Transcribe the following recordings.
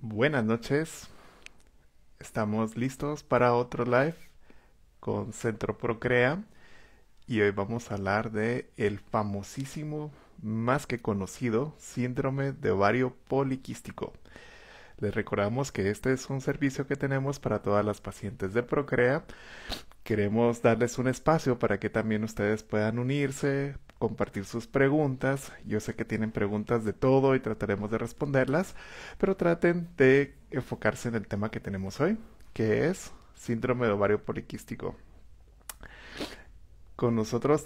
Buenas noches, estamos listos para otro live con Centro Procrea y hoy vamos a hablar de el famosísimo, más que conocido, síndrome de ovario poliquístico. Les recordamos que este es un servicio que tenemos para todas las pacientes de Procrea. Queremos darles un espacio para que también ustedes puedan unirse, compartir sus preguntas. Yo sé que tienen preguntas de todo y trataremos de responderlas, pero traten de enfocarse en el tema que tenemos hoy, que es síndrome de ovario poliquístico. Con nosotros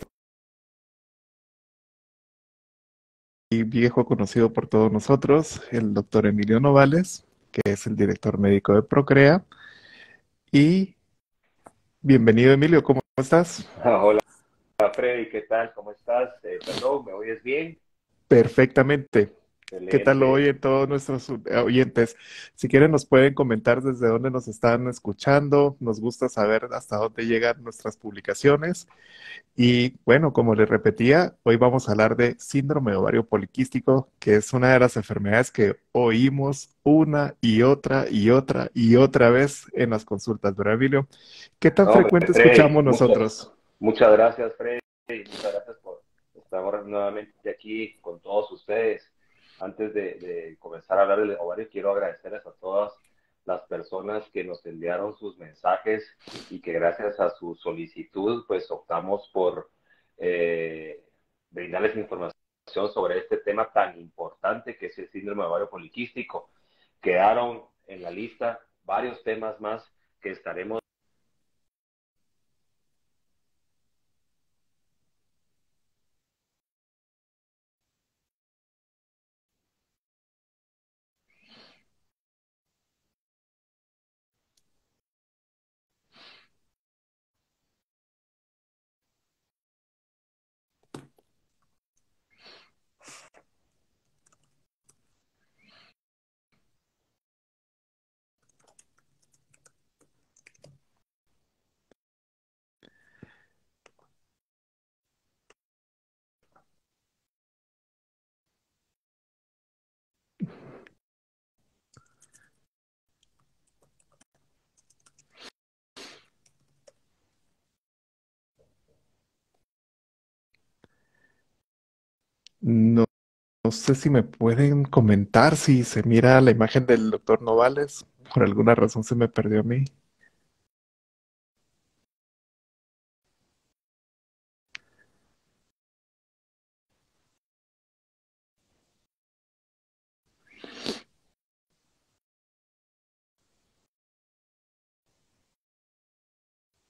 y viejo conocido por todos nosotros, el doctor Emilio Novales, que es el director médico de Procrea. Y bienvenido, Emilio, ¿cómo estás? Hola Freddy, ¿qué tal? ¿Cómo estás? Perdón, ¿me oyes bien? Perfectamente. ¿Qué tal Excelente. oyen todos nuestros oyentes? Si quieren nos pueden comentar desde dónde nos están escuchando. Nos gusta saber hasta dónde llegan nuestras publicaciones. Y bueno, como les repetía, hoy vamos a hablar de síndrome de ovario poliquístico, que es una de las enfermedades que oímos una y otra y otra y otra vez en las consultas, ¿verdad, Emilio? ¿Qué tan No, hombre, frecuente Freddy, escuchamos nosotros? muchas gracias, Freddy. Muchas gracias por estar ahora nuevamente aquí con todos ustedes. Antes de comenzar a hablar del ovario, quiero agradecerles a todas las personas que nos enviaron sus mensajes y que gracias a su solicitud, pues optamos por eh, brindarles información sobre este tema tan importante que es el síndrome de ovario poliquístico. Quedaron en la lista varios temas más que estaremos. No, no sé si me pueden comentar si se mira la imagen del doctor Novales. Por alguna razón se me perdió a mí.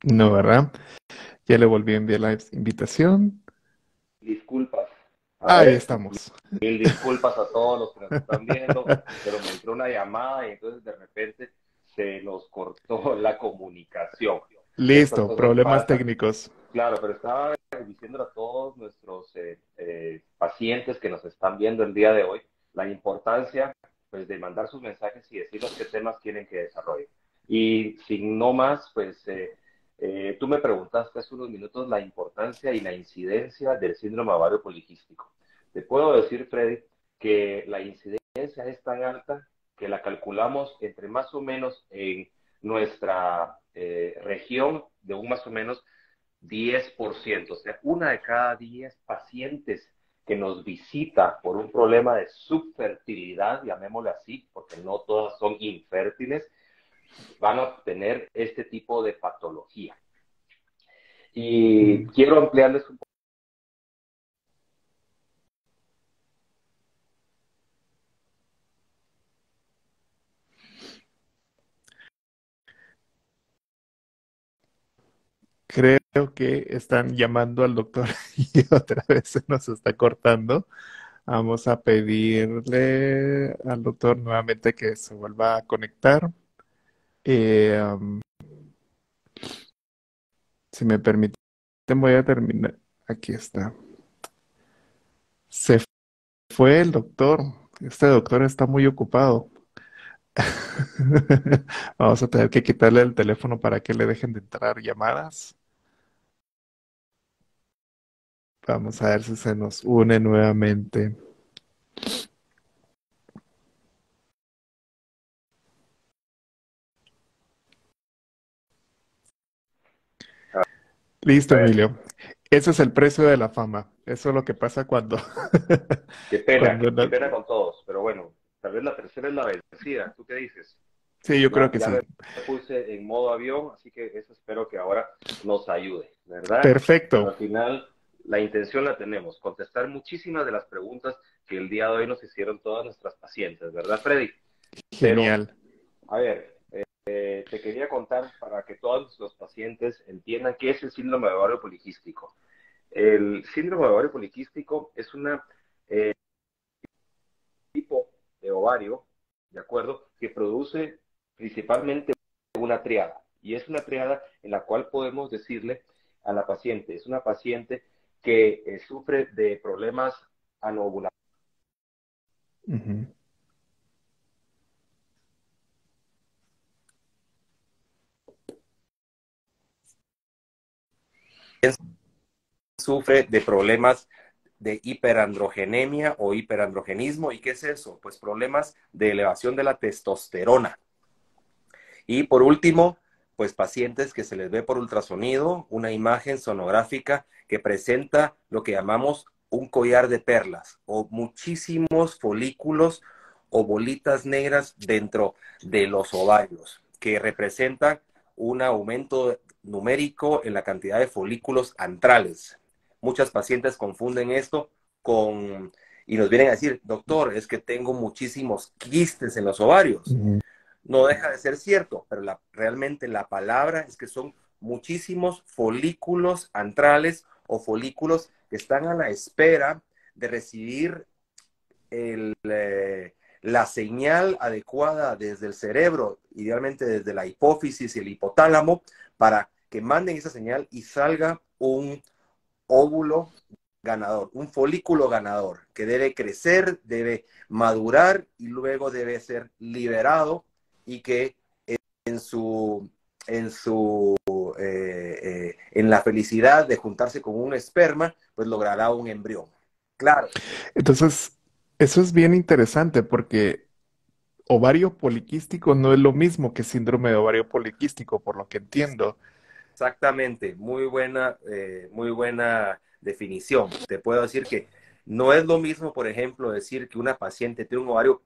No, ¿verdad? Ya le volví a enviar la invitación. Disculpas. A Ahí ver, estamos. mil disculpas a todos los que nos están viendo, pero me entró una llamada y entonces de repente se nos cortó la comunicación. Estas Listo, cosas problemas pasan. técnicos. Claro, pero estaba diciendo a todos nuestros pacientes que nos están viendo el día de hoy la importancia pues, de mandar sus mensajes y decirnos qué temas quieren que desarrolle. Y sin no más, pues tú me preguntaste hace unos minutos la importancia y la incidencia del síndrome ovario poliquístico. Te puedo decir, Freddy, que la incidencia es tan alta que la calculamos entre más o menos en nuestra región de un más o menos 10%, o sea, una de cada 10 pacientes que nos visita por un problema de subfertilidad, llamémosle así, porque no todas son infértiles, van a tener este tipo de patología. Y Mm, quiero ampliarles un poco. Creo que están llamando al doctor y otra vez se nos está cortando. Vamos a pedirle al doctor nuevamente que se vuelva a conectar. Um, si me permiten, voy a terminar. Aquí está. Se fue el doctor. Este doctor está muy ocupado. Vamos a tener que quitarle el teléfono para que le dejen de entrar llamadas. Vamos a ver si se nos une nuevamente. Listo, A ver, Emilio. Ese es el precio de la fama. Eso es lo que pasa cuando, cuando qué no- pena con todos, pero bueno, tal vez la tercera es la vencida. ¿Tú qué dices? Sí, yo creo Ya, que ya sí. me puse en modo avión, así que eso espero que ahora nos ayude, ¿verdad? Pero Perfecto. al final la intención la tenemos, contestar muchísimas de las preguntas que el día de hoy nos hicieron todas nuestras pacientes, ¿verdad, Freddy? Pero, Genial. a ver, te quería contar para que todos los pacientes entiendan qué es el síndrome de ovario poliquístico. El síndrome de ovario poliquístico es una tipo de ovario, ¿de acuerdo? Que produce principalmente una triada. Y es una triada en la cual podemos decirle a la paciente, es una paciente que sufre de problemas anovulatorios, Ujú. sufre de problemas de hiperandrogenemia o hiperandrogenismo. ¿Y qué es eso? Pues problemas de elevación de la testosterona. Y por último, pues pacientes que se les ve por ultrasonido, una imagen sonográfica que presenta lo que llamamos un collar de perlas o muchísimos folículos o bolitas negras dentro de los ovarios, que representan un aumento numérico en la cantidad de folículos antrales. Muchas pacientes confunden esto con y nos vienen a decir, doctor, es que tengo muchísimos quistes en los ovarios. Ujú. No deja de ser cierto, pero realmente la palabra es que son muchísimos folículos antrales o folículos que están a la espera de recibir la señal adecuada desde el cerebro, idealmente desde la hipófisis y el hipotálamo, para que manden esa señal y salga un óvulo ganador, un folículo ganador que debe crecer, debe madurar y luego debe ser liberado y que en su en la felicidad de juntarse con un esperma, pues logrará un embrión. Claro, Entonces, eso es bien interesante porque ovario poliquístico no es lo mismo que síndrome de ovario poliquístico, por lo que entiendo. exactamente, muy buena definición. Te puedo decir que no es lo mismo, por ejemplo, decir que una paciente tiene un ovario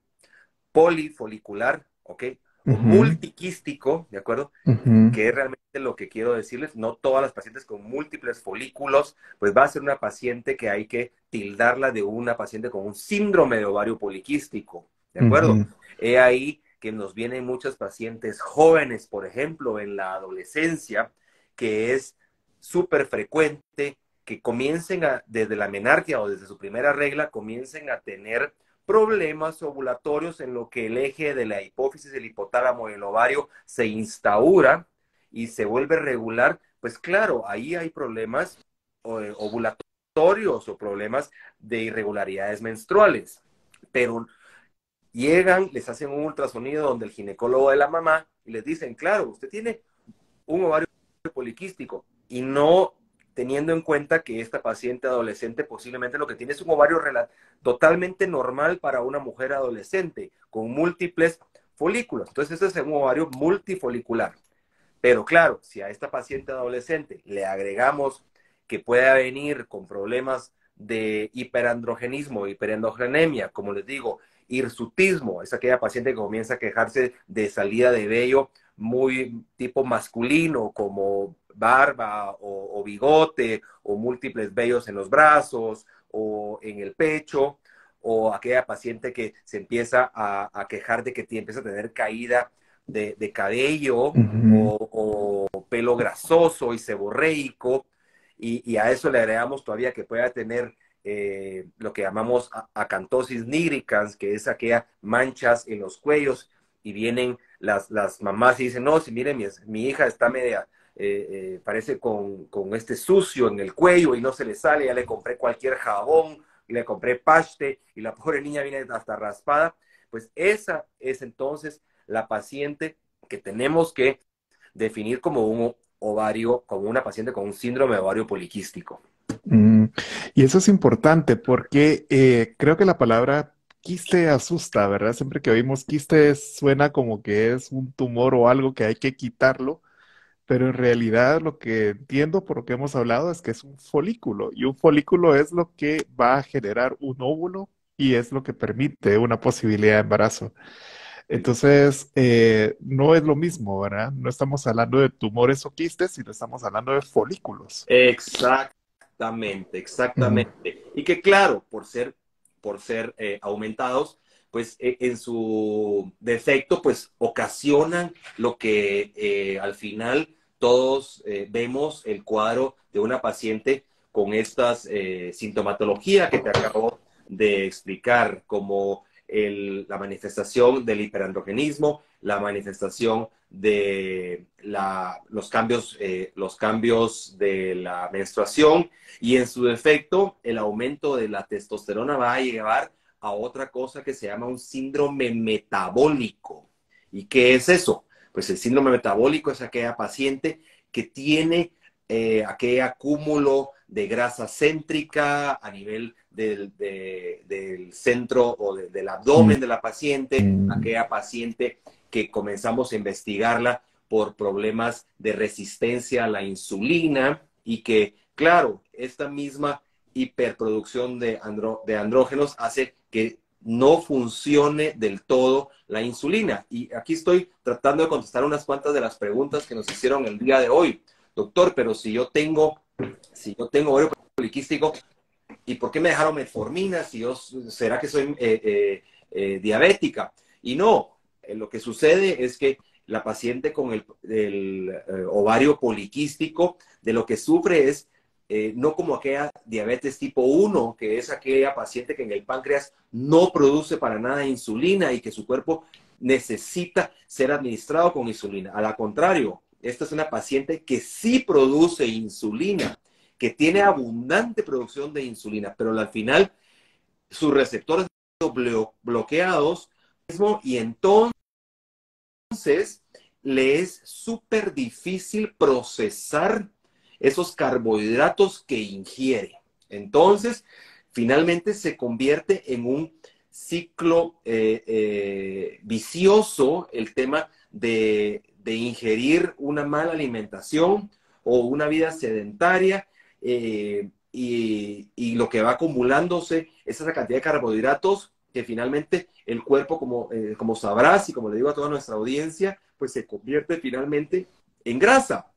polifolicular, ¿ok? O Ujú, multiquístico, ¿de acuerdo? ujú, Que es realmente lo que quiero decirles. No todas las pacientes con múltiples folículos, pues va a ser una paciente que hay que tildarla de una paciente con un síndrome de ovario poliquístico, ¿de acuerdo? ujú, He ahí que nos vienen muchas pacientes jóvenes, por ejemplo, en la adolescencia, que es súper frecuente que comiencen desde la menarquia o desde su primera regla, comiencen a tener problemas ovulatorios en lo que el eje de la hipófisis, el hipotálamo y el ovario se instaura y se vuelve regular, pues claro, ahí hay problemas ovulatorios o problemas de irregularidades menstruales. Pero llegan, les hacen un ultrasonido donde el ginecólogo de la mamá y les dicen, claro, usted tiene un ovario poliquístico y no teniendo en cuenta que esta paciente adolescente posiblemente lo que tiene es un ovario totalmente normal para una mujer adolescente con múltiples folículos. Entonces, ese es un ovario multifolicular. Pero claro, si a esta paciente adolescente le agregamos que pueda venir con problemas de hiperandrogenismo, hiperandrogenemia, como les digo, hirsutismo, es aquella paciente que comienza a quejarse de salida de vello muy tipo masculino, como barba o bigote, o múltiples vellos en los brazos o en el pecho, o aquella paciente que se empieza a quejar de que empieza a tener caída de cabello ujú. o pelo grasoso y seborreico, y a eso le agregamos todavía que pueda tener lo que llamamos acantosis nigricans, que es aquellas manchas en los cuellos, y vienen las mamás y dicen, no, si miren, mi hija está media, parece con este sucio en el cuello y no se le sale, ya le compré cualquier jabón, y le compré paste, y la pobre niña viene hasta raspada. Pues esa es entonces la paciente que tenemos que definir como un ovario, como una paciente con un síndrome de ovario poliquístico. Mm, Y eso es importante porque creo que la palabra quiste asusta, ¿verdad? Siempre que oímos quiste suena como que es un tumor o algo que hay que quitarlo, pero en realidad lo que entiendo por lo que hemos hablado es que es un folículo y un folículo es lo que va a generar un óvulo y es lo que permite una posibilidad de embarazo. Sí. Entonces, no es lo mismo, ¿verdad? No estamos hablando de tumores o quistes, sino estamos hablando de folículos. Exactamente, Ujú. exactamente. Y que claro, por ser aumentados, pues en su defecto, pues ocasionan lo que al final todos vemos el cuadro de una paciente con estas sintomatología que te acabo de explicar, como la manifestación del hiperandrogenismo, la manifestación de los cambios de la menstruación y en su defecto el aumento de la testosterona va a llevar a otra cosa que se llama un síndrome metabólico. ¿Y qué es eso? Pues el síndrome metabólico es aquella paciente que tiene aquel acúmulo de grasa céntrica a nivel del centro o del abdomen de la paciente, Mm. aquella paciente que comenzamos a investigarla por problemas de resistencia a la insulina y que, claro, esta misma hiperproducción de andrógenos hace que no funcione del todo la insulina. Y aquí estoy tratando de contestar unas cuantas de las preguntas que nos hicieron el día de hoy. Doctor, pero si yo tengo ovario poliquístico, ¿y por qué me dejaron metformina? ¿Será que soy diabética? Y no, lo que sucede es que la paciente con el ovario poliquístico de lo que sufre es no como aquella diabetes tipo 1, que es aquella paciente que en el páncreas no produce para nada insulina y que su cuerpo necesita ser administrado con insulina. A la contrario, esta es una paciente que sí produce insulina, que tiene abundante producción de insulina, pero al final sus receptores bloqueados y entonces le es súper difícil procesar esos carbohidratos que ingiere. Entonces, finalmente se convierte en un ciclo vicioso el tema de ingerir una mala alimentación o una vida sedentaria y lo que va acumulándose es esa cantidad de carbohidratos que finalmente el cuerpo, como sabrás y como le digo a toda nuestra audiencia, pues se convierte finalmente en grasa.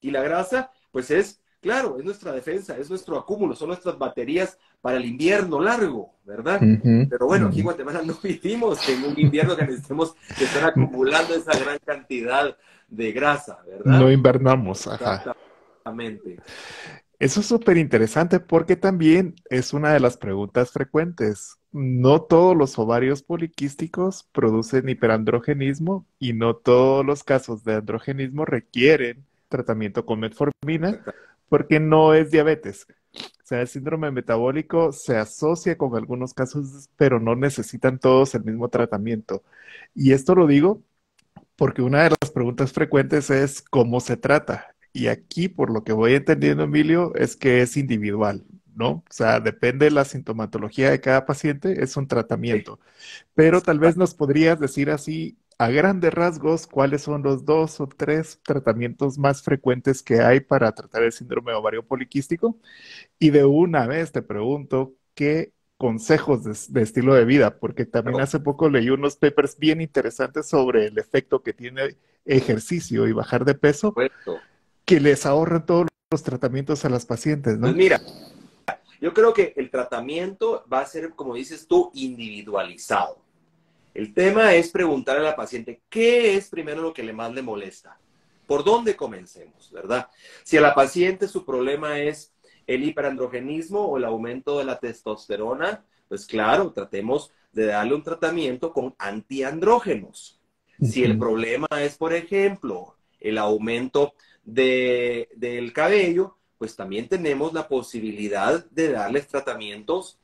Y la grasa, pues es, claro, es nuestra defensa, es nuestro acúmulo, son nuestras baterías para el invierno largo, ¿verdad? Ujú, Pero bueno, aquí en ujú. Guatemala no vivimos en un invierno que necesitemos que estar acumulando esa gran cantidad de grasa, No ¿verdad? invernamos, ajá. Exactamente. Eso es súper interesante porque también es una de las preguntas frecuentes. No todos los ovarios poliquísticos producen hiperandrogenismo y no todos los casos de androgenismo requieren tratamiento con metformina porque no es diabetes. O sea, el síndrome metabólico se asocia con algunos casos, pero no necesitan todos el mismo tratamiento. Y esto lo digo porque una de las preguntas frecuentes es cómo se trata. Y aquí, por lo que voy entendiendo, Emilio, es que es individual, ¿no? O sea, depende de la sintomatología de cada paciente, es un Sí, tratamiento. Pero tal vez exacto. nos podrías decir así, a grandes rasgos, cuáles son los dos o tres tratamientos más frecuentes que hay para tratar el síndrome ovario poliquístico. Y de una vez te pregunto, ¿qué consejos de estilo de vida? Porque también Claro, hace poco leí unos papers bien interesantes sobre el efecto que tiene ejercicio y bajar de peso, puesto. que les ahorran todos los tratamientos a las pacientes, Pues ¿no? mira, yo creo que el tratamiento va a ser, como dices tú, individualizado. El tema es preguntar a la paciente qué es primero lo que más le molesta. ¿Por dónde comencemos, verdad? Si a la paciente su problema es el hiperandrogenismo o el aumento de la testosterona, pues claro, tratemos de darle un tratamiento con antiandrógenos. Si el Ujú. problema es, por ejemplo, el aumento del cabello, pues también tenemos la posibilidad de darles tratamientos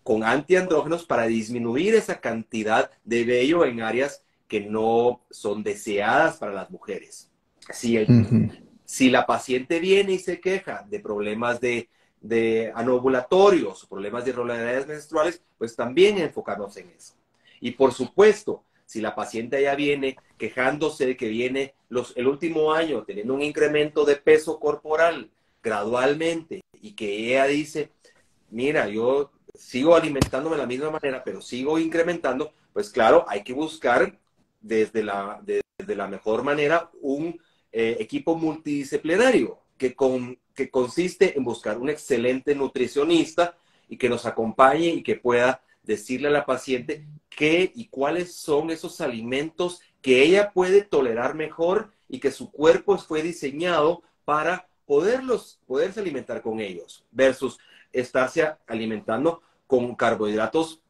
con antiandrógenos para disminuir esa cantidad de vello en áreas que no son deseadas para las mujeres. Si, el, Ujú. si la paciente viene y se queja de problemas de anovulatorios, problemas de irregularidades menstruales, pues también enfocarnos en eso. Y por supuesto, si la paciente ya viene quejándose de que viene el último año teniendo un incremento de peso corporal gradualmente y que ella dice, mira, yo sigo alimentándome de la misma manera, pero sigo incrementando, pues claro, hay que buscar desde la mejor manera un equipo multidisciplinario que consiste en buscar un excelente nutricionista y que nos acompañe y que pueda decirle a la paciente qué y cuáles son esos alimentos que ella puede tolerar mejor y que su cuerpo fue diseñado para poderse alimentar con ellos, versus estarse alimentando con carbohidratos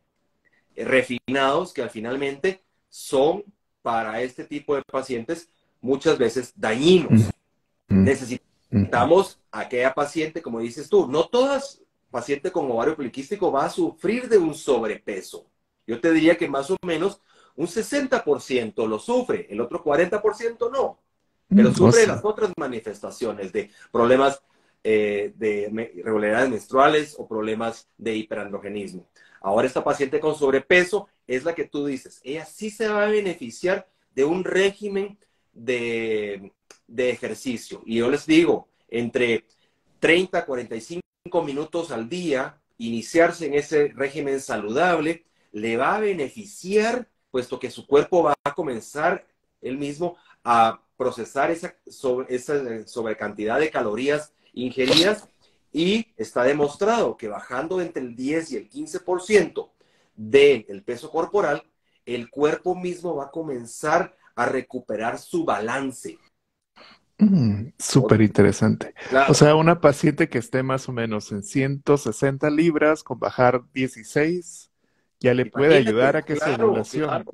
refinados que al finalmente son para este tipo de pacientes muchas veces dañinos. Necesitamos a aquella paciente, como dices tú, no todas paciente con ovario poliquístico va a sufrir de un sobrepeso. Yo te diría que más o menos un 60% lo sufre, el otro 40% no, pero sufre de las otras manifestaciones de problemas de irregularidades menstruales o problemas de hiperandrogenismo. Ahora esta paciente con sobrepeso es la que tú dices, ella sí se va a beneficiar de un régimen de ejercicio. Y yo les digo, entre 30 a 45 minutos al día, iniciarse en ese régimen saludable, le va a beneficiar, puesto que su cuerpo va a comenzar él mismo a procesar esa sobrecantidad de calorías ingeridas y está demostrado que bajando entre el 10 y el 15% del peso corporal, el cuerpo mismo va a comenzar a recuperar su balance. Súper interesante. O Claro. sea, una paciente que esté más o menos en 160 libras con bajar 16, ya le puede ayudar Imagínate, a que su claro, claro. ovulación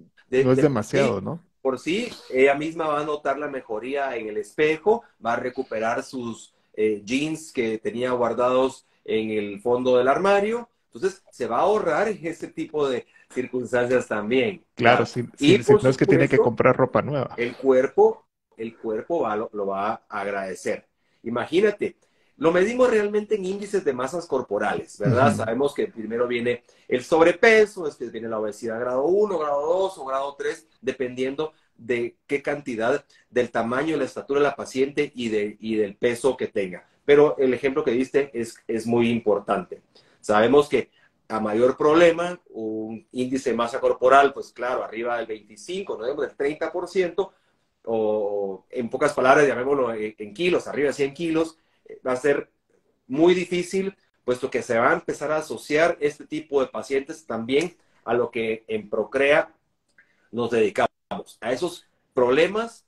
no es Sí, demasiado, ¿no? por sí, ella misma va a notar la mejoría en el espejo, va a recuperar sus jeans que tenía guardados en el fondo del armario. Entonces, se va a ahorrar en ese tipo de circunstancias también, Claro, claro. si Y por no es que tiene que supuesto, comprar ropa nueva. el cuerpo, lo va a agradecer. Imagínate, lo medimos realmente en índices de masas corporales, ¿verdad? Ujú. Sabemos que primero viene el sobrepeso, después viene la obesidad grado 1, grado 2 o grado 3, dependiendo de qué cantidad, del tamaño y la estatura de la paciente y del peso que tenga. Pero el ejemplo que diste es muy importante. Sabemos que a mayor problema, un índice de masa corporal, pues claro, arriba del 25, no del 30%, o en pocas palabras, llamémoslo en kilos, arriba de 100 kilos, va a ser muy difícil, puesto que se va a empezar a asociar este tipo de pacientes también a lo que en Procrea nos dedicamos, a esos problemas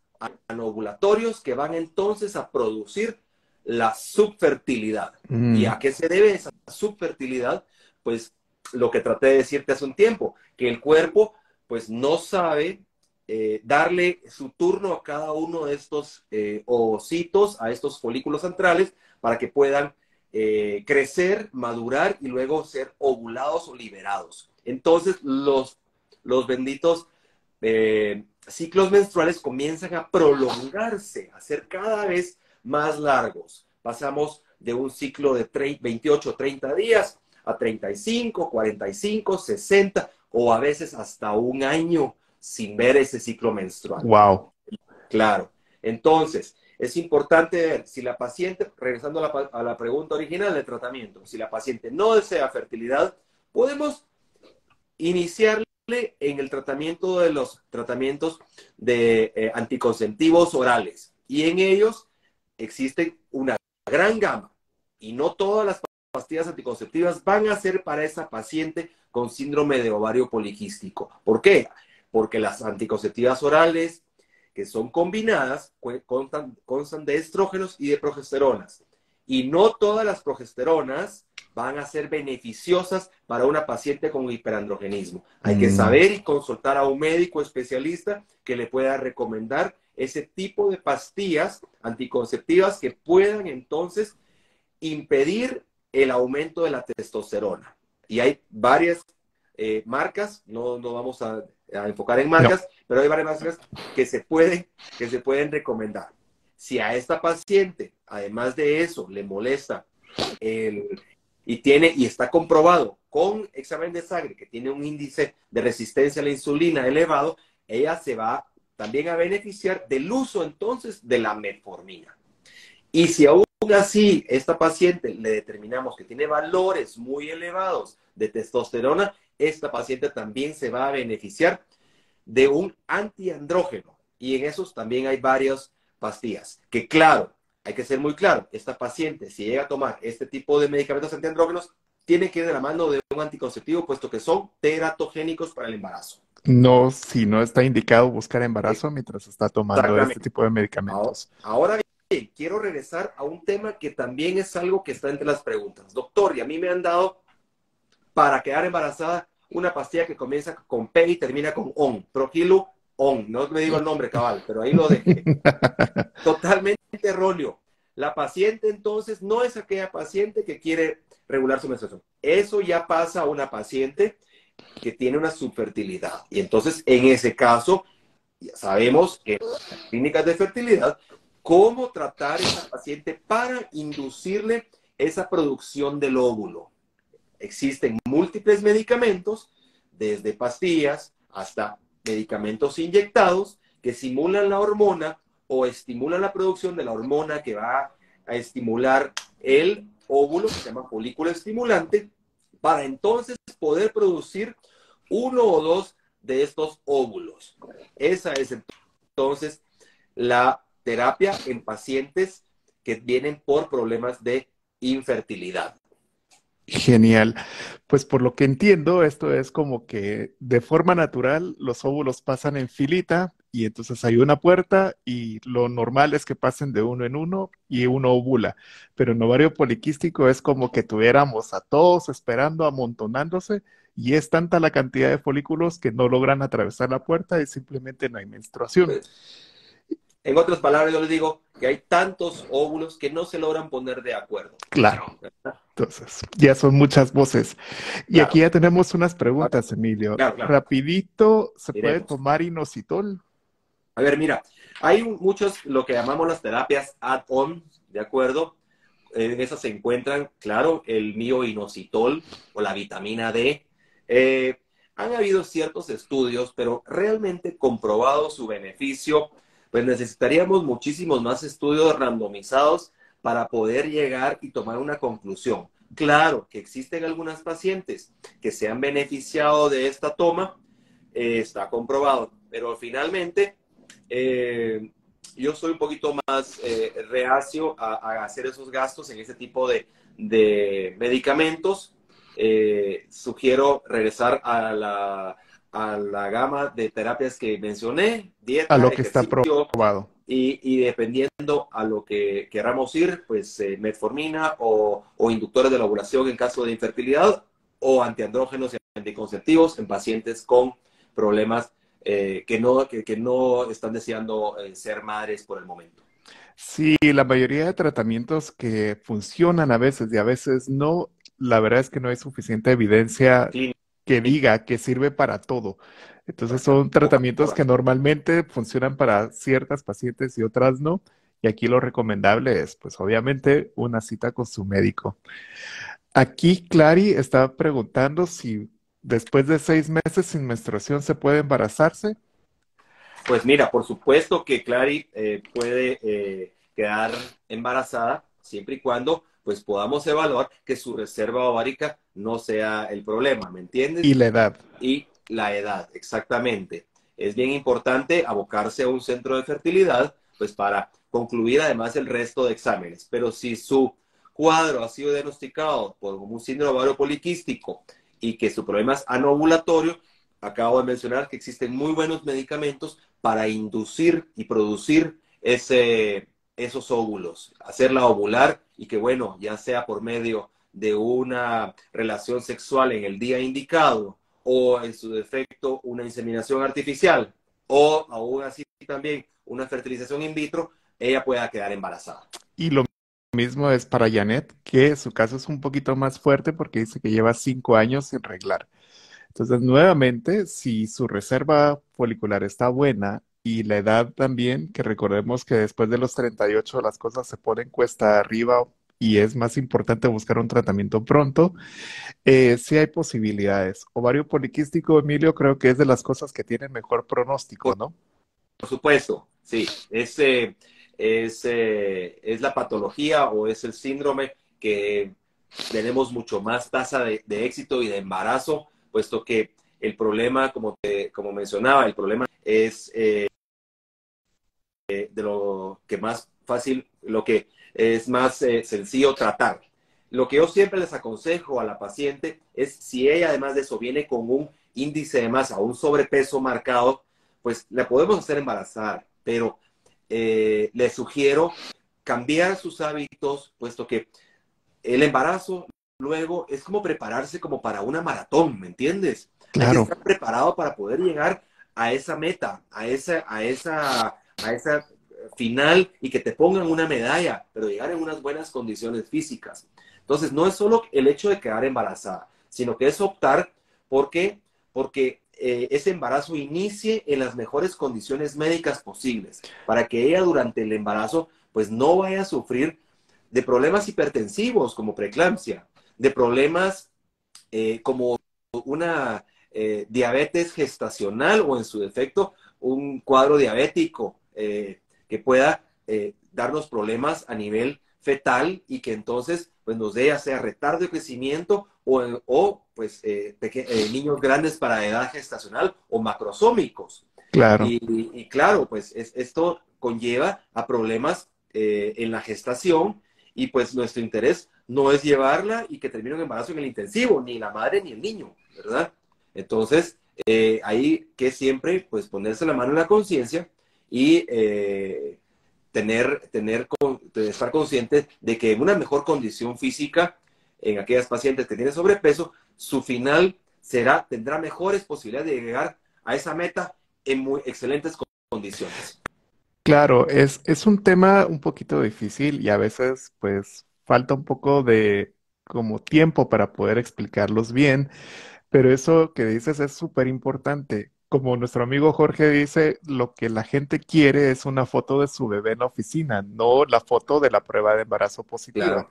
anovulatorios que van entonces a producir la subfertilidad. ¿Y Mm, a qué se debe esa subfertilidad? Pues lo que traté de decirte hace un tiempo, que el cuerpo pues no sabe darle su turno a cada uno de estos ovocitos, a estos folículos centrales, para que puedan crecer, madurar y luego ser ovulados o liberados. Entonces los benditos ciclos menstruales comienzan a prolongarse, a ser cada vez más largos. Pasamos de un ciclo de 28, 30 días a 35, 45, 60 o a veces hasta un año sin ver ese ciclo menstrual. wow. Claro. Entonces, es importante ver si la paciente, regresando a la pregunta original del tratamiento, si la paciente no desea fertilidad, podemos iniciarle en el tratamiento de los tratamientos de anticonceptivos orales. Y en ellos existe una gran gama. Y no todas las pastillas anticonceptivas van a ser para esa paciente con síndrome de ovario poliquístico. ¿Por qué? Porque las anticonceptivas orales que son combinadas constan de estrógenos y de progesteronas. Y no todas las progesteronas van a ser beneficiosas para una paciente con hiperandrogenismo. Hay que Mm, saber y consultar a un médico especialista que le pueda recomendar ese tipo de pastillas anticonceptivas que puedan entonces impedir el aumento de la testosterona. Y hay varias marcas, no vamos a enfocar en no. marcas, pero hay varias marcas que se pueden recomendar. Si a esta paciente, además de eso, le molesta el, y está comprobado con examen de sangre que tiene un índice de resistencia a la insulina elevado, ella se va también a beneficiar del uso entonces de la metformina. Y si aún así esta paciente le determinamos que tiene valores muy elevados de testosterona, esta paciente también se va a beneficiar de un antiandrógeno. Y en esos también hay varias pastillas. Que claro, hay que ser muy claro, esta paciente si llega a tomar este tipo de medicamentos antiandrógenos, tiene que ir de la mano de un anticonceptivo, puesto que son teratogénicos para el embarazo. No, si no está indicado buscar embarazo mientras está tomando este Exactamente. tipo de Ahora, medicamentos. ahora bien, quiero regresar a un tema que también es algo que está entre las preguntas. Doctor, y a mí me han dado para quedar embarazada una pastilla que comienza con P y termina con ON, Proquilo ON. No me digo el nombre cabal, pero ahí lo dejé. Totalmente erróneo. La paciente entonces no es aquella paciente que quiere regular su menstruación. Eso ya pasa a una paciente que tiene una subfertilidad. Y entonces, en ese caso, ya sabemos que en las clínicas de fertilidad, cómo tratar a esa paciente para inducirle esa producción del óvulo. Existen múltiples medicamentos, desde pastillas hasta medicamentos inyectados, que simulan la hormona o estimulan la producción de la hormona que va a estimular el óvulo, que se llama folículo estimulante, para entonces poder producir uno o dos de estos óvulos. Esa es entonces la terapia en pacientes que vienen por problemas de infertilidad. Genial. Pues por lo que entiendo, esto es como que de forma natural los óvulos pasan en filita y entonces hay una puerta y lo normal es que pasen de uno en uno y uno ovula. Pero en ovario poliquístico es como que tuviéramos a todos esperando amontonándose y es tanta la cantidad de folículos que no logran atravesar la puerta y simplemente no hay menstruación. Pues, en otras palabras, yo les digo que hay tantos óvulos que no se logran poner de acuerdo. Claro. Entonces, ya son muchas voces. Y aquí Claro, ya tenemos unas preguntas, Emilio. claro, claro. Rapidito, ¿se puede Diremos. tomar inositol? A ver, mira, hay muchos, lo que llamamos las terapias add-on, ¿de acuerdo? En esas se encuentran, claro, el mioinositol o la vitamina D. Han habido ciertos estudios, pero realmente comprobado su beneficio, pues necesitaríamos muchísimos más estudios randomizados para poder llegar y tomar una conclusión. Claro que existen algunas pacientes que se han beneficiado de esta toma, está comprobado, pero finalmente yo soy un poquito más reacio a hacer esos gastos en ese tipo de medicamentos. Sugiero regresar a la gama de terapias que mencioné, A dieta, lo que está ejercicio, probado. y dependiendo a lo que queramos ir, pues metformina o inductores de la ovulación en caso de infertilidad o antiandrógenos y anticonceptivos en pacientes con problemas que no están deseando ser madres por el momento. Sí, la mayoría de tratamientos que funcionan a veces y a veces no, la verdad es que no hay suficiente evidencia Clínica, que diga que sirve para todo. Entonces exacto. son tratamientos que Razón. normalmente funcionan para ciertas pacientes y otras no. Y aquí lo recomendable es, pues obviamente, una cita con su médico. Aquí Clary estaba preguntando si después de 6 meses sin menstruación se puede embarazarse. Pues mira, por supuesto que Clary puede quedar embarazada siempre y cuando pues podamos evaluar que su reserva ovárica no sea el problema, ¿me Y entiendes? la edad. Y la edad, exactamente. Es bien importante abocarse a un centro de fertilidad, pues para concluir además el resto de exámenes. Pero si su cuadro ha sido diagnosticado por un síndrome ovario poliquístico y que su problema es anovulatorio, acabo de mencionar que existen muy buenos medicamentos para inducir y producir esos óvulos, hacerla ovular y que, bueno, ya sea por medio de una relación sexual en el día indicado o en su defecto una inseminación artificial o aún así también una fertilización in vitro, ella pueda quedar embarazada. Y lo mismo es para Janet, que su caso es un poquito más fuerte porque dice que lleva 5 años sin reglar. Entonces, nuevamente, si su reserva folicular está buena y la edad también, que recordemos que después de los 38 las cosas se ponen cuesta arriba y es más importante buscar un tratamiento pronto, sí hay posibilidades. Ovario poliquístico, Emilio, creo que es de las cosas que tienen mejor pronóstico, ¿no? Por supuesto, sí. Es la patología o es el síndrome que tenemos mucho más tasa de éxito y de embarazo, puesto que el problema, como mencionaba, el problema es de lo que más fácil, lo que es más sencillo tratar. Lo que yo siempre les aconsejo a la paciente es si ella además de eso viene con un índice de masa o un sobrepeso marcado, pues la podemos hacer embarazar, pero les sugiero cambiar sus hábitos, puesto que el embarazo luego es como prepararse como para una maratón, ¿me entiendes? Hay que Claro, estar preparado para poder llegar a esa meta, a esa final y que te pongan una medalla, pero llegar en unas buenas condiciones físicas. Entonces, no es solo el hecho de quedar embarazada, sino que es optar porque, porque ese embarazo inicie en las mejores condiciones médicas posibles, para que ella durante el embarazo pues no vaya a sufrir de problemas hipertensivos como preeclampsia, de problemas como una diabetes gestacional o en su defecto un cuadro diabético que pueda darnos problemas a nivel fetal y que entonces pues nos dé ya sea retardo de crecimiento o pues niños grandes para edad gestacional o macrosómicos. claro. Y claro, pues esto conlleva a problemas en la gestación y pues nuestro interés no es llevarla y que termine un embarazo en el intensivo, ni la madre ni el niño, ¿verdad? Entonces, hay que siempre pues ponerse la mano en la conciencia y estar consciente de que en una mejor condición física, en aquellas pacientes que tienen sobrepeso, su final tendrá mejores posibilidades de llegar a esa meta en muy excelentes condiciones. Claro, es un tema un poquito difícil y a veces pues falta un poco de como tiempo para poder explicarlos bien, pero eso que dices es súper importante. Como nuestro amigo Jorge dice, lo que la gente quiere es una foto de su bebé en la oficina, no la foto de la prueba de embarazo positiva. Claro.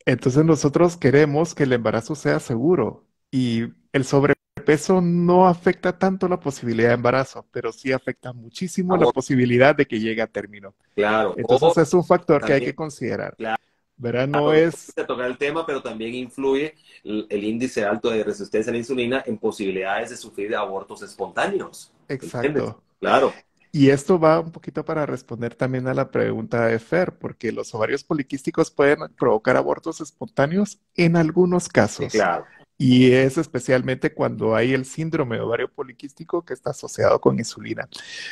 Entonces nosotros queremos que el embarazo sea seguro y el sobrepeso no afecta tanto la posibilidad de embarazo, pero sí afecta muchísimo la Aborto, posibilidad de que llegue a término. claro. Entonces O es un factor que hay también, que considerar, claro, ¿verdad? No no es quise tocar el tema, pero también influye el índice alto de resistencia a la insulina en posibilidades de sufrir de abortos espontáneos. ¿Entiendes? exacto. Claro. Y esto va un poquito para responder también a la pregunta de Fer, porque los ovarios poliquísticos pueden provocar abortos espontáneos en algunos Sí, casos. claro. Y es especialmente cuando hay el síndrome de ovario poliquístico que está asociado con insulina.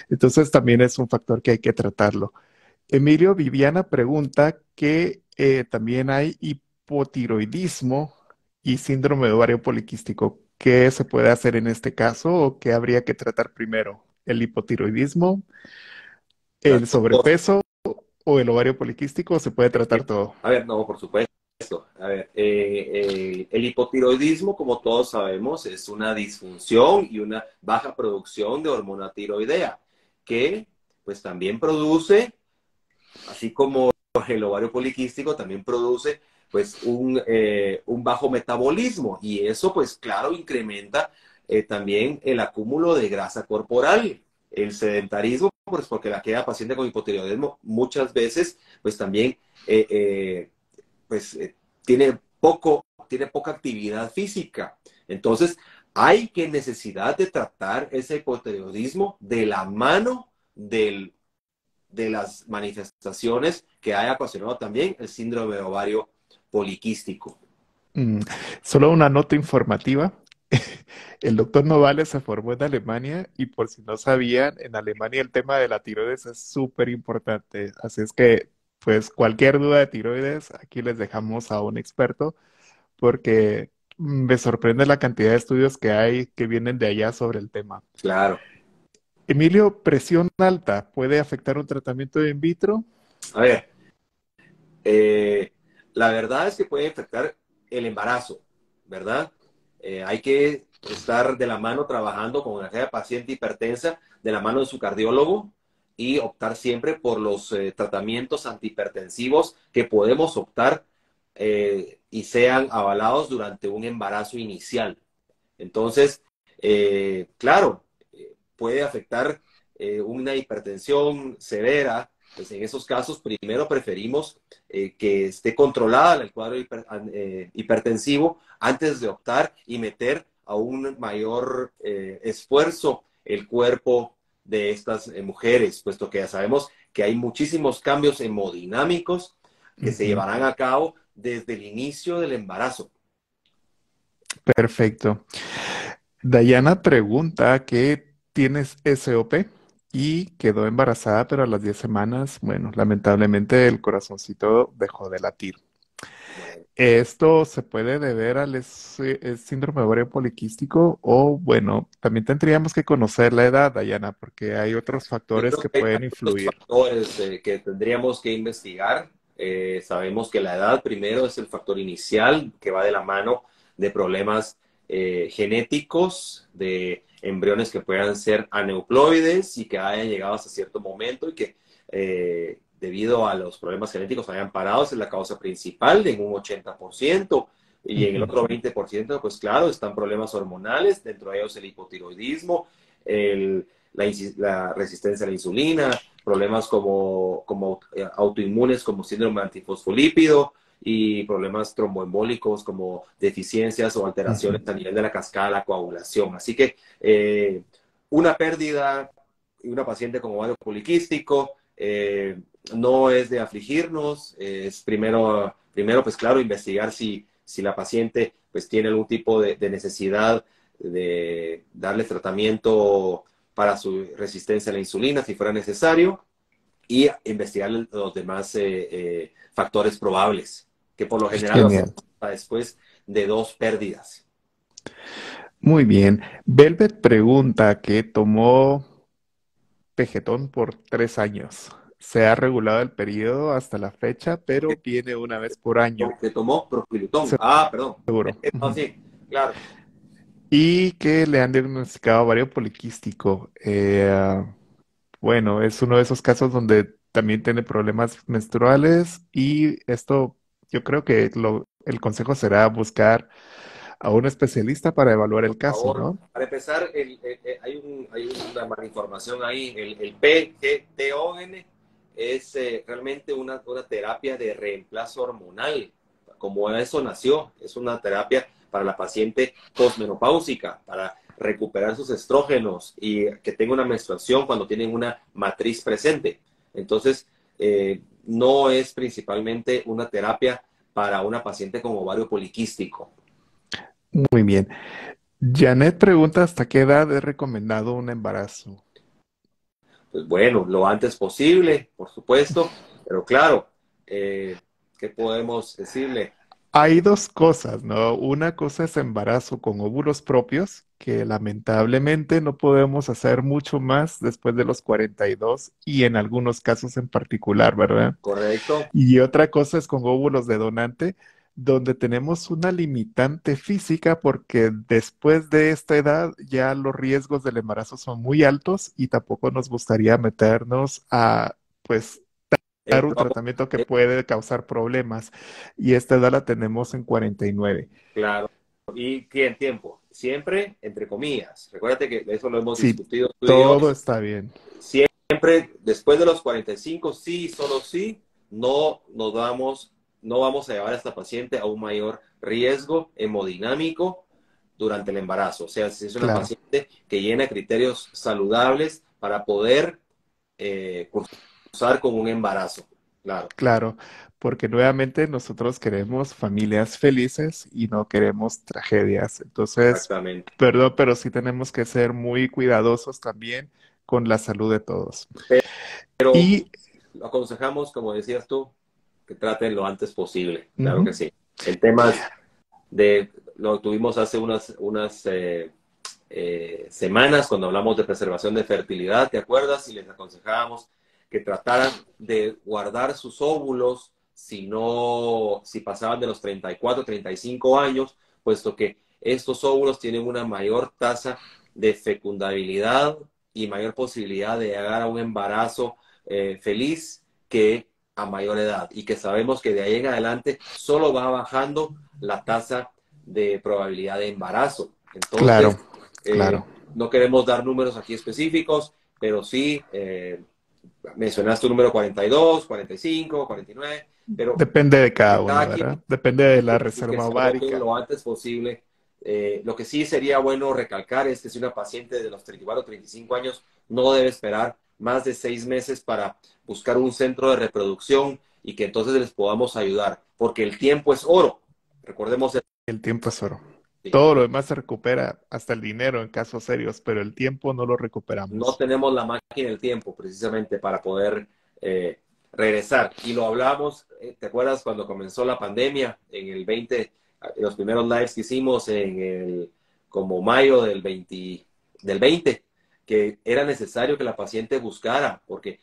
Entonces también es un factor que hay que tratarlo. Emilio Viviana pregunta que también hay hipotiroidismo y síndrome de ovario poliquístico. ¿Qué se puede hacer en este caso o qué habría que tratar primero? ¿El hipotiroidismo, Las el dos. sobrepeso o el ovario poliquístico? ¿Se puede tratar todo? A ver, no, por supuesto. A ver, el hipotiroidismo, como todos sabemos, es una disfunción y una baja producción de hormona tiroidea, que pues también produce, así como el ovario poliquístico, también produce pues un bajo metabolismo y eso pues claro incrementa también el acúmulo de grasa corporal, el sedentarismo, pues porque aquella paciente con hipotiroidismo muchas veces pues también eh, eh, pues tiene poca actividad física. Entonces, hay que necesidad de tratar ese hipotiroidismo de la mano de las manifestaciones que haya ocasionado también el síndrome de ovario poliquístico. Mm, Solo una nota informativa. El doctor Novales se formó en Alemania y por si no sabían, en Alemania el tema de la tiroides es súper importante. Así es que, pues cualquier duda de tiroides, aquí les dejamos a un experto porque me sorprende la cantidad de estudios que hay que vienen de allá sobre el tema. Claro. Emilio, presión alta, ¿puede afectar un tratamiento in vitro? A ver, eh, la verdad es que puede afectar el embarazo, ¿verdad? Hay que estar de la mano trabajando con aquella paciente hipertensa, de la mano de su cardiólogo y optar siempre por los tratamientos antihipertensivos que podemos optar y sean avalados durante un embarazo inicial. Entonces, claro, puede afectar una hipertensión severa, pues en esos casos primero preferimos que esté controlada el cuadro hipertensivo antes de optar y meter a un mayor esfuerzo el cuerpo de estas mujeres, puesto que ya sabemos que hay muchísimos cambios hemodinámicos que se llevarán a cabo desde el inicio del embarazo. Perfecto. Dayana pregunta que tienes SOP y quedó embarazada, pero a las 10 semanas, bueno, lamentablemente el corazoncito dejó de latir. Bueno, ¿Esto se puede deber al síndrome de ovario poliquístico o, bueno, también tendríamos que conocer la edad, Dayana, porque hay otros yo factores creo que que hay pueden otros influir? factores que tendríamos que investigar. Sabemos que la edad primero es el factor inicial que va de la mano de problemas genéticos, de embriones que puedan ser aneuploides y que hayan llegado hasta cierto momento y que debido a los problemas genéticos hayan parado. Esa es la causa principal en un 80%. Y en el otro 20%, pues claro, están problemas hormonales, dentro de ellos el hipotiroidismo, la resistencia a la insulina, problemas como autoinmunes como síndrome antifosfolípido y problemas tromboembólicos como deficiencias o alteraciones a nivel de la cascada de la coagulación. Así que una pérdida y una paciente con ovario poliquístico no es de afligirnos, es primero pues claro, investigar si la paciente pues tiene algún tipo de necesidad de darle tratamiento para su resistencia a la insulina, si fuera necesario, y investigar los demás factores probables, que por lo general lo hacemos Genial. después de 2 pérdidas. Muy bien. Velvet pregunta que tomó Pejetón por 3 años. Se ha regulado el periodo hasta la fecha, pero viene una vez por año, Que tomó propilutón. Ah, perdón. seguro. No, sí, claro. Y que le han diagnosticado ovario poliquístico. Bueno, es uno de esos casos donde también tiene problemas menstruales y esto yo creo que el consejo será buscar a un especialista para evaluar el Por caso, favor, ¿no? para empezar, hay una mala información ahí. El PGTON es realmente una terapia de reemplazo hormonal. Como eso nació, es una terapia para la paciente posmenopáusica, para recuperar sus estrógenos y que tenga una menstruación cuando tienen una matriz presente. Entonces, no es principalmente una terapia para una paciente con ovario poliquístico. Muy bien. Janet pregunta hasta qué edad es recomendado un embarazo. Pues bueno, lo antes posible, por supuesto, pero claro, ¿qué podemos decirle? Hay dos cosas, ¿no? Una cosa es embarazo con óvulos propios, que lamentablemente no podemos hacer mucho más después de los 42 y en algunos casos en particular, ¿verdad? ¿Correcto? Y otra cosa es con óvulos de donante, donde tenemos una limitante física porque después de esta edad ya los riesgos del embarazo son muy altos y tampoco nos gustaría meternos a, pues, dar un Vamos, tratamiento que puede causar problemas. Y esta edad la tenemos en 49. claro. ¿Y qué en tiempo? Siempre entre comillas. Recuérdate que eso lo hemos Sí, discutido tú y yo. todo está bien. Siempre después de los 45, sí, solo sí, no vamos a llevar a esta paciente a un mayor riesgo hemodinámico durante el embarazo. O sea, si es una Claro, paciente que llena criterios saludables para poder cursar con un embarazo. Claro, claro, porque nuevamente nosotros queremos familias felices y no queremos tragedias. Entonces, exactamente. perdón, pero sí tenemos que ser muy cuidadosos también con la salud de todos. Pero Y lo aconsejamos, como decías tú, que traten lo antes posible. Claro que ujú, sí. En temas lo tuvimos hace unas semanas cuando hablamos de preservación de fertilidad, ¿te acuerdas? Y les aconsejábamos que trataran de guardar sus óvulos si pasaban de los 34, 35 años, puesto que estos óvulos tienen una mayor tasa de fecundabilidad y mayor posibilidad de llegar a un embarazo feliz que a mayor edad, y que sabemos que de ahí en adelante solo va bajando la tasa de probabilidad de embarazo. claro, Entonces, claro. no queremos dar números aquí específicos, pero sí, mencionaste un número 42, 45, 49, pero Depende de cada de uno, cada quien ¿verdad? Depende de la y que reserva se aloquen ovárica. lo antes posible. Lo que sí sería bueno recalcar es que si una paciente de los 34 o 35 años no debe esperar más de 6 meses para buscar un centro de reproducción y que entonces les podamos ayudar, porque el tiempo es oro. Recordemos eso. El tiempo es oro. Sí. Todo lo demás se recupera, hasta el dinero en casos serios, pero el tiempo no lo No recuperamos. tenemos la máquina del tiempo precisamente para poder regresar. Y lo hablamos, ¿te acuerdas cuando comenzó la pandemia en el 20, los primeros lives que hicimos en el como mayo del 20, que era necesario que la paciente buscara, porque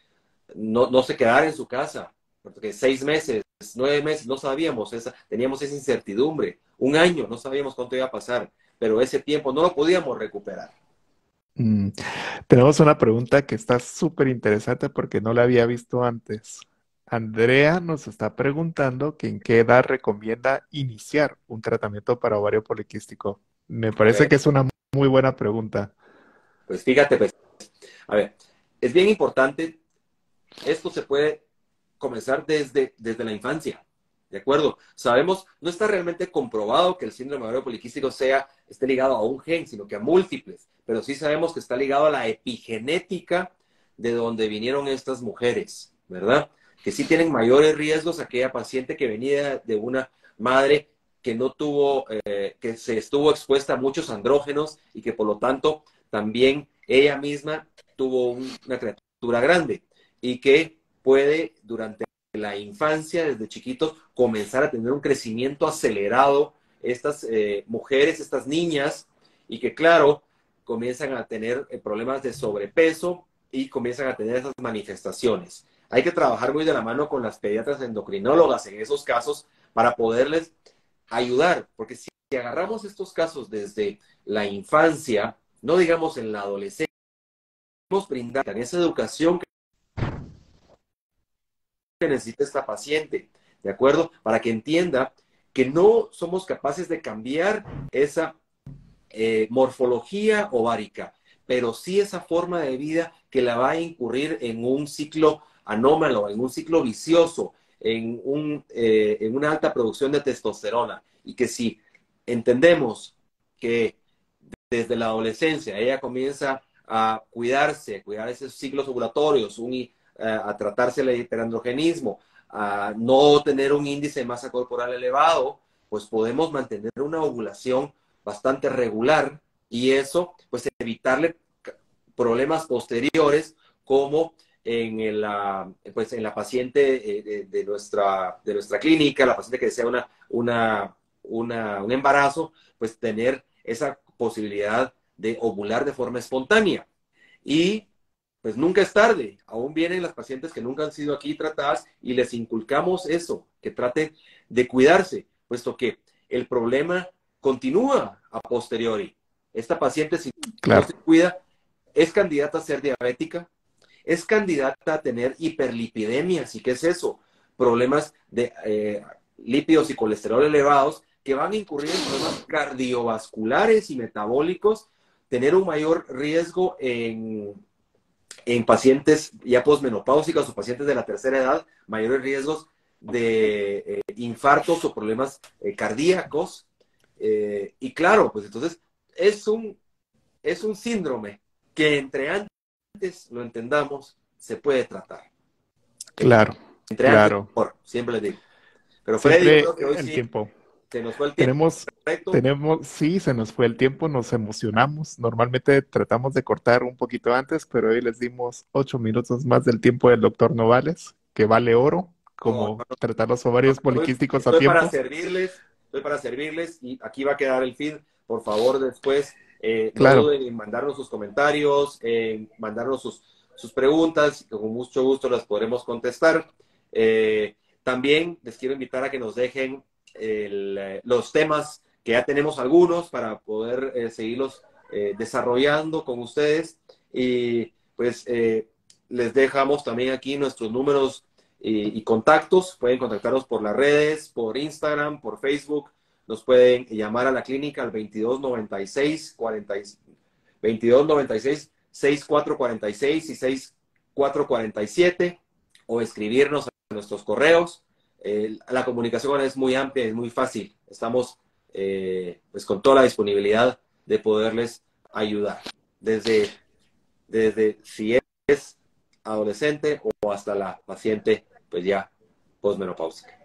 no se quedara en su casa, porque 6 meses, 9 meses, no sabíamos, teníamos esa incertidumbre, un año, no sabíamos cuánto iba a pasar, pero ese tiempo no lo podíamos recuperar. Mm, Tenemos una pregunta que está súper interesante porque no la había visto antes. Andrea nos está preguntando que en qué edad recomienda iniciar un tratamiento para ovario poliquístico. Me parece Ok, que es una muy buena pregunta. pues fíjate, pues, a ver, es bien importante, esto se puede comenzar desde la infancia, ¿de acuerdo? Sabemos, no está realmente comprobado que el síndrome ovario poliquístico esté ligado a un gen, sino que a múltiples, pero sí sabemos que está ligado a la epigenética de donde vinieron estas mujeres, ¿verdad? Que sí tienen mayores riesgos aquella paciente que venía de una madre que no tuvo, que se estuvo expuesta a muchos andrógenos y que por lo tanto también ella misma tuvo una criatura grande y que puede durante la infancia, desde chiquitos, comenzar a tener un crecimiento acelerado estas mujeres, estas niñas, y que claro, comienzan a tener problemas de sobrepeso y comienzan a tener esas manifestaciones. Hay que trabajar muy de la mano con las pediatras endocrinólogas en esos casos para poderles ayudar, porque si agarramos estos casos desde la infancia, no digamos en la adolescencia, podemos brindar esa educación que necesita esta paciente, ¿de acuerdo? Para que entienda que no somos capaces de cambiar esa morfología ovárica, pero sí esa forma de vida que la va a incurrir en un ciclo anómalo, en un ciclo vicioso, en una alta producción de testosterona. Y que si entendemos que desde la adolescencia ella comienza a cuidarse, cuidar esos ciclos ovulatorios, a tratarse el hiperandrogenismo, a no tener un índice de masa corporal elevado, pues podemos mantener una ovulación bastante regular y eso, pues evitarle problemas posteriores como pues en la paciente de nuestra clínica, la paciente que desea un embarazo, pues tener esa posibilidad de ovular de forma espontánea. Y pues nunca es tarde. Aún vienen las pacientes que nunca han sido aquí tratadas y les inculcamos eso, que traten de cuidarse, puesto que el problema continúa a posteriori. Esta paciente, si no Claro, se cuida, es candidata a ser diabética, es candidata a tener hiperlipidemias. ¿Y qué es eso? Problemas de lípidos y colesterol elevados que van a incurrir en problemas cardiovasculares y metabólicos, tener un mayor riesgo en pacientes ya posmenopáusicos o pacientes de la tercera edad, mayores riesgos de infartos o problemas cardíacos. Y claro, pues entonces es un síndrome que entre antes lo entendamos, se puede tratar. claro, Entre antes, claro. mejor, siempre les digo. Pero Freddy, yo Siempre creo que hoy el sí tiempo. se nos fue el tiempo, Tenemos, correcto. sí, se nos fue el tiempo, nos emocionamos. Normalmente tratamos de cortar un poquito antes, pero hoy les dimos 8 minutos más del tiempo del doctor Novales, que vale oro, No, como tratar los ovarios poliquísticos a estoy para tiempo. servirles y aquí va a quedar el feed. Por favor, después no Claro, duden en mandarnos sus comentarios, en mandarnos sus preguntas, que con mucho gusto las podremos contestar. También les quiero invitar a que nos dejen los temas, que ya tenemos algunos, para poder seguirlos desarrollando con ustedes. Y pues les dejamos también aquí nuestros números y contactos. Pueden contactarnos por las redes, por Instagram, por Facebook. Nos pueden llamar a la clínica al 2296 6446 y 6447 o escribirnos a nuestros correos. La comunicación es muy amplia, es muy fácil. Estamos pues con toda la disponibilidad de poderles ayudar. Desde si es adolescente o hasta la paciente pues ya posmenopáusica.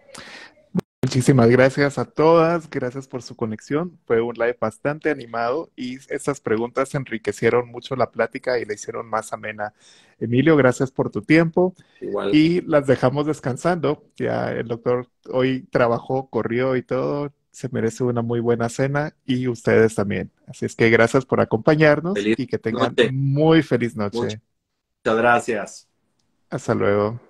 Muchísimas gracias a todas, gracias por su conexión. Fue un live bastante animado y estas preguntas enriquecieron mucho la plática y la hicieron más amena. Emilio, gracias por tu tiempo. Igual. Y las dejamos descansando. Ya el doctor hoy trabajó, corrió y todo. Se merece una muy buena cena y ustedes también. Así es que gracias por acompañarnos Feliz y que tengan noche. muy feliz noche. Muchas gracias. Hasta luego.